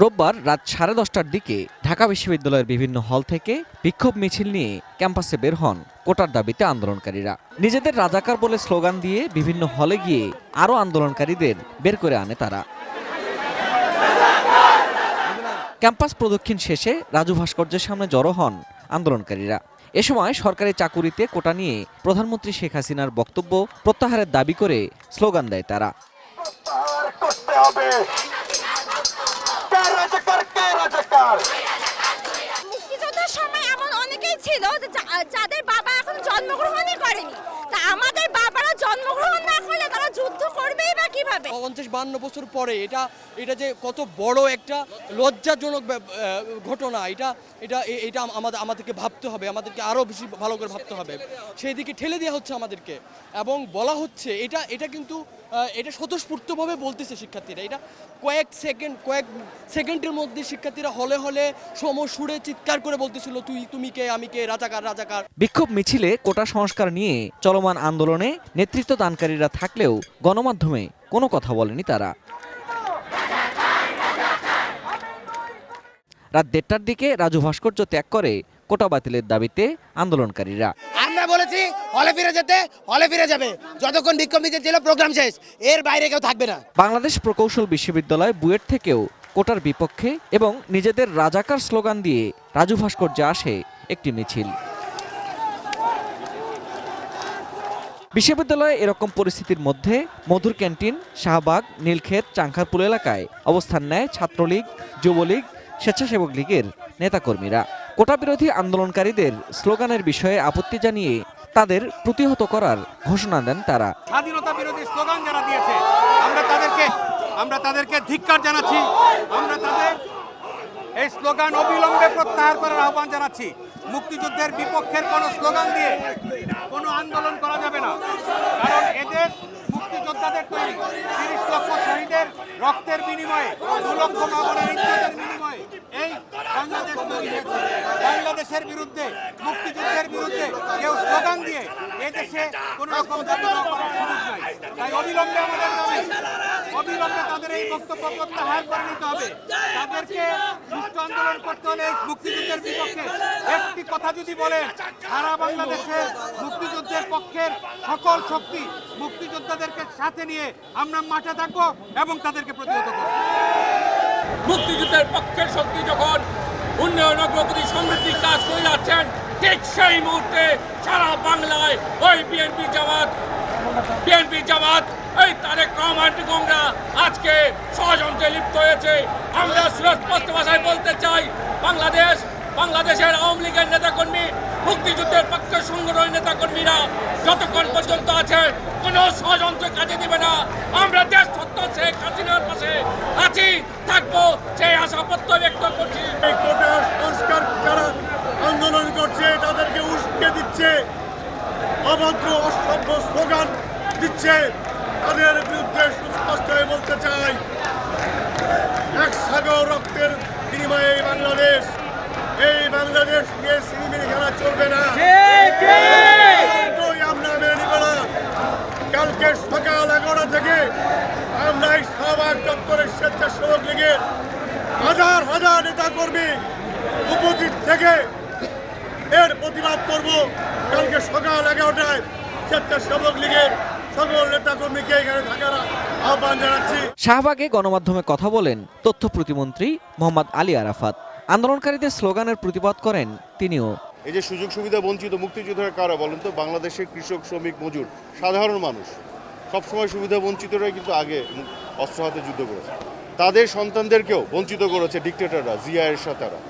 রোববার রাত 10:30টার দিকে ঢাকা বিশ্ববিদ্যালয়ের বিভিন্ন হল থেকে বিক্ষোভ মিছিল নিয়ে ক্যাম্পাসে বের হন কোটার দাবিতে আন্দোলনকারীরা। নিজেদের রাজাকার বলে স্লোগান দিয়ে বিভিন্ন হলে গিয়ে আরও আন্দোলনকারীদের বের করে আনে তারা। ক্যাম্পাস প্রদক্ষিণ শেষে রাজু ভাস্কর্যের সামনে জড়ো হন আন্দোলনকারীরা। এ সময় সরকারি চাকুরিতে কোটা নিয়ে প্রধানমন্ত্রী শেখ হাসিনার বক্তব্য প্রত্যাহারের দাবি করে স্লোগান দেয় তারা। মুক্তিযুদ্ধের সময় এমন অনেকেই ছিল যাদের বাবা এখন জন্মগ্রহণই করেনি, তা আমাদের বাবারা জন্মগ্রহণ না করলে তারা যুদ্ধ করবেই বা কিভাবে? 50-52 বছর পরে এটা যে কত বড় একটা লজ্জাজনক ঘটনা, এটা আমাদেরকে ভাবতে হবে, আমাদেরকে আরও বেশি ভালো করে ভাবতে হবে। সেই দিকে ঠেলে দেওয়া হচ্ছে আমাদেরকে এবং বলা হচ্ছে এটা কিন্তু এটা স্বতঃস্ফূর্তভাবে বলতেছে শিক্ষার্থীরা। এটা কয়েক সেকেন্ডের মধ্যে শিক্ষার্থীরা হলে হলে সুরে চিৎকার করে বলতেছিল তুমি কে, আমি কে, রাজাকার রাজাকার। বিক্ষোভ মিছিলে কোটা সংস্কার নিয়ে চলমান আন্দোলনে নেতৃত্ব দানকারীরা থাকলেও গণমাধ্যমে কোনো কথা বলেনি তারা। রাত 1:30টার দিকে রাজু ভাস্কর্য ত্যাগ করে কোটা বাতিলের দাবিতে আন্দোলনকারীরা। আমরা বলেছি হলে ফিরে যেতে, হলে ফিরে যাবে যতক্ষণ বিক্ষোভ মিছিল ছিল, প্রোগ্রাম শেষ, এর বাইরে কেউ থাকবে না। বাংলাদেশ প্রকৌশল বিশ্ববিদ্যালয় বুয়েট থেকেও কোটার বিপক্ষে এবং নিজেদের রাজাকার স্লোগান দিয়ে রাজু ভাস্কর্যে আসে একটি মিছিল। বিশ্ববিদ্যালয়ে এরকম পরিস্থিতির মধ্যে মধুর ক্যান্টিন, শাহবাগ, নীলক্ষেত, চাংখারপুল এলাকায় অবস্থান নেয় ছাত্রলীগ, যুবলীগ, স্বেচ্ছাসেবক লীগের নেতাকর্মীরা। কোটা বিরোধী আন্দোলনকারীদের স্লোগানের বিষয়ে আপত্তি জানিয়ে তাদের প্রতিহত করার ঘোষণা দেন তারা। স্বাধীনতা বিরোধী স্লোগান যারা দিয়েছে আমরা তাদেরকে ধিক্কার জানাচ্ছি। আমরা তাদের এই স্লোগান অবিলম্বে প্রত্যাহার করার আহ্বান জানাচ্ছি। মুক্তিযুদ্ধের বিপক্ষের কোনো স্লোগান দিয়ে কোনো আন্দোলন করা যাবে না, কারণ এদের মুক্তিযোদ্ধাদের তৈরি 30 লক্ষ শহীদের রক্তের বিনিময়ে, 2 লক্ষ মামলার ইজ্জতের বিনিময়ে এই বাংলাদেশ তৈরি হয়েছে। বাংলাদেশের বিরুদ্ধে, মুক্তিযুদ্ধের বিরুদ্ধে কেউ স্লোগান দিয়ে এদেশে কোনো রকম দাবি করার সুযোগ নাই। তাই অবিলম্বে তাদের এই বক্তব্য প্রত্যাহার করে নিতে হবে। তাদেরকে সুষ্ঠু আন্দোলন করতে হলে মুক্তিযুদ্ধের বিপক্ষে একটি কথা যদি বলেন, সারা বাংলাদেশের মুক্তিযুদ্ধের পক্ষের সকল শক্তি মুক্তিযোদ্ধাদেরকে সাথে নিয়ে আমরা মাঠে থাকবো এবং তাদেরকে প্রতিহত করব। মুক্তিযুদ্ধের পক্ষের শক্তি যখন উন্নয়ন, অগ্রগতি, সমৃদ্ধির কাজ করে যাচ্ছেন, ঠিক সেই মুহূর্তে সারা বাংলায় ওই বিএনপি জামাত এই তারেক রহমান গংরা আজকে ষড়যন্ত্রে লিপ্ত হয়েছে। আমরা সুস্পষ্ট ভাষায় বলতে চাই, বাংলাদেশের আওয়ামী লীগের নেতাকর্মী, মুক্তিযুদ্ধের পক্ষের সংগঠনের নেতাকর্মীরা যতক্ষণ পর্যন্ত আছে কোনো ষড়যন্ত্র কাজে দিবে না। আমরা দেশ সত্য শেখ হাসিনার পাশে আছি, থাকবো, সেই আশা প্রত্যয় ব্যক্ত করছি। এই কোটা সংস্কার যারা আন্দোলন করছে তাদেরকে উস্কে দিচ্ছে, অভদ্র অসভ্য স্লোগান দিচ্ছে, তাদের বিরুদ্ধে সুস্পষ্ট হয়ে বলতে চাই, এক সাগর রক্তের বিনিময়ে এই বাংলাদেশ নিয়ে সিনেমিনি খেলা চলবে না। আমরা মেনে নিব না। কালকে সকাল 11টা থেকে আমরা এই শাহবাগ চত্বরের স্বেচ্ছাসেবক লীগের হাজার নেতা কর্মী উপস্থিত থেকে এর প্রতিবাদ করব। কালকে সকাল 11টায় স্বেচ্ছাসেবক লীগের সকল নেতা কর্মীকে এখানে থাকার আহ্বান জানাচ্ছি। শাহবাগে গণমাধ্যমে কথা বলেন তথ্য প্রতিমন্ত্রী মোহাম্মদ আলী আরাফাত। আন্দোলনকারীদের স্লোগানের প্রতিবাদ করেন তিনিও। এই যে সুযোগ সুবিধা বঞ্চিত মুক্তিযোদ্ধারা কারা বলেন তো? বাংলাদেশের কৃষক, শ্রমিক, মজুর, সাধারণ মানুষ সবসময় সুবিধা বঞ্চিতরাই কিন্তু আগে অস্ত্র হাতে যুদ্ধ করেছে। তাদের সন্তানদেরকেও বঞ্চিত করেছে ডিক্টেটররা, জিয়া এরশাদরা।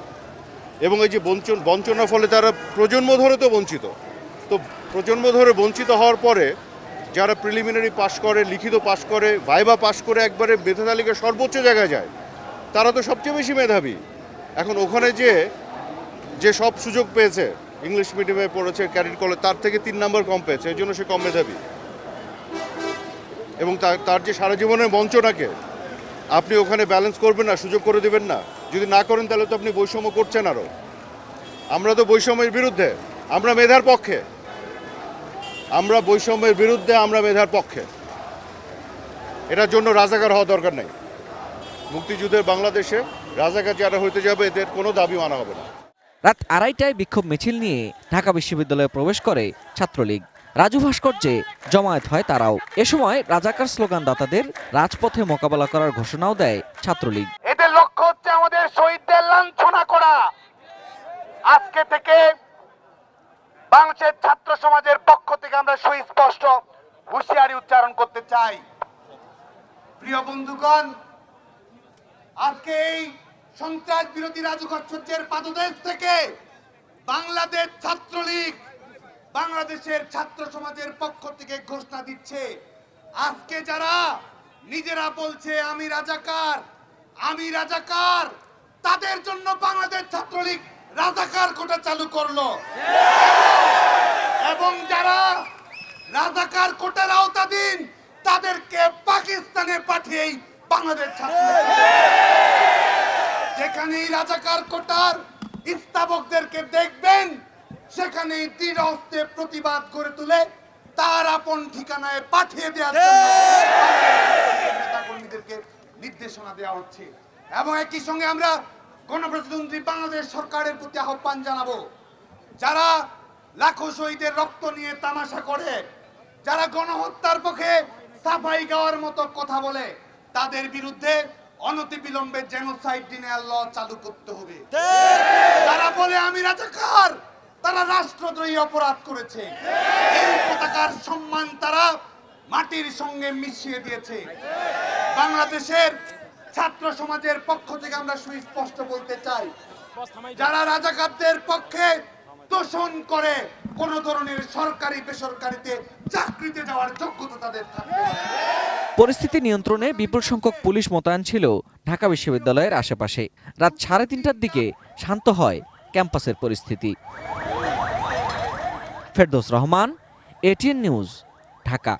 এবং এই যে বঞ্চনার ফলে তারা প্রজন্ম ধরে তো বঞ্চিত। তো প্রজন্ম ধরে বঞ্চিত হওয়ার পরে যারা প্রিলিমিনারি পাশ করে, লিখিত পাশ করে, ভাইবা পাশ করে একবারে মেধা তালিকার সর্বোচ্চ জায়গায় যায়, তারা তো সবচেয়ে বেশি মেধাবী। এখন ওখানে যে সব সুযোগ পেয়েছে, ইংলিশ মিডিয়ামে পড়েছে, ক্যাডেট কলেজ, তার থেকে 3 নম্বর কম পেয়েছে, এই জন্য সে কম মেধাবী। এবং তার যে সারা জীবনের বঞ্চনাকে আপনি ওখানে ব্যালেন্স করবেন না, সুযোগ করে দেবেন না। যদি না করেন তাহলে তো আপনি বৈষম্য করছেন আরও। আমরা তো বৈষম্যের বিরুদ্ধে, আমরা মেধার পক্ষে। আমরা বৈষম্যের বিরুদ্ধে, আমরা মেধার পক্ষে। এটার জন্য রাজাকার হওয়া দরকার নেই। মুক্তিযুদ্ধের বাংলাদেশে রাজাকার যারা হইতে যাবে এদের কোনো দাবি মানা হবে না। রাত 2:30টায় বিক্ষোভ মিছিল নিয়ে ঢাকা বিশ্ববিদ্যালয়ে প্রবেশ করে ছাত্রলীগ। রাজু ভাস্কর্যে জমায়েত হয় তারাও। এ সময় রাজাকার স্লোগানদাতাদের রাজপথে মোকাবেলা করার ঘোষণাও দেয় ছাত্রলীগ। এদের লক্ষ্য হচ্ছে আমাদের শহীদদের লাঞ্ছনা করা। আজকে থেকে বাংলাদেশের ছাত্র সমাজের পক্ষ থেকে আমরা সুস্পষ্ট হুঁশিয়ারি উচ্চারণ করতে চাই। প্রিয় বন্ধুগণ, আজকে এই সন্ত্রাস বিরোধী রাজু ভাস্কর্যের পাদদেশ থেকে বাংলাদেশ ছাত্রলীগ বাংলাদেশের ছাত্র সমাজের পক্ষ থেকে ঘোষণা দিচ্ছে, আজকে যারা নিজেরা বলছে আমি রাজাকার, তাদের জন্য বাংলাদেশ ছাত্রলীগ রাজাকার কোটা চালু করলো। এবং যারা রাজাকার কোটার আওতাধীন তাদেরকে পাকিস্তানে পাঠিয়েই বাংলাদেশ ছাত্রলীগ, যেখানেই রাজাকার কোটার স্থাপকদেরকে দেখবেন সেখানেই দৃঢ় হস্তে প্রতিবাদ গড়ে তুলে তার আপন ঠিকানায় পাঠিয়ে দেওয়ার জন্য নেতাকর্মীদেরকে নির্দেশনা দেওয়া হচ্ছে। এবং একই সঙ্গে আমরা গণপ্রজাতন্ত্রী বাংলাদেশ সরকারের প্রতি আহ্বান জানাবো, যারা লাখো শহীদের রক্ত নিয়ে তামাশা করে, যারা গণহত্যার পক্ষে সাফাই গাওয়ার মতো কথা বলে, তাদের বিরুদ্ধে অনতিবিলম্বে জেনোসাইড ডিনায়াল ল চালু করতে হবে। যারা বলে আমি রাজাকার, তারা রাষ্ট্রদ্রোহী অপরাধ করেছে। এই পতাকার সম্মান তারা মাটির সঙ্গে মিশিয়ে দিয়েছে। বাংলাদেশের ছাত্র সমাজের পক্ষ থেকে আমরা সুস্পষ্ট বলতে চাই, যারা রাজাকারদের পক্ষে তোষণ করে কোন ধরনের সরকারি বেসরকারিতে চাকরিতে যাওয়ার যোগ্যতা তাদের থাকবে না। পরিস্থিতি নিয়ন্ত্রণে বিপুল সংখ্যক পুলিশ মোতায়েন ছিল ঢাকা বিশ্ববিদ্যালয়ের আশেপাশে। রাত 3:30টার দিকে শান্ত হয় ক্যাম্পাসের পরিস্থিতি। Ferdous Rahman, ATN news, Dhaka.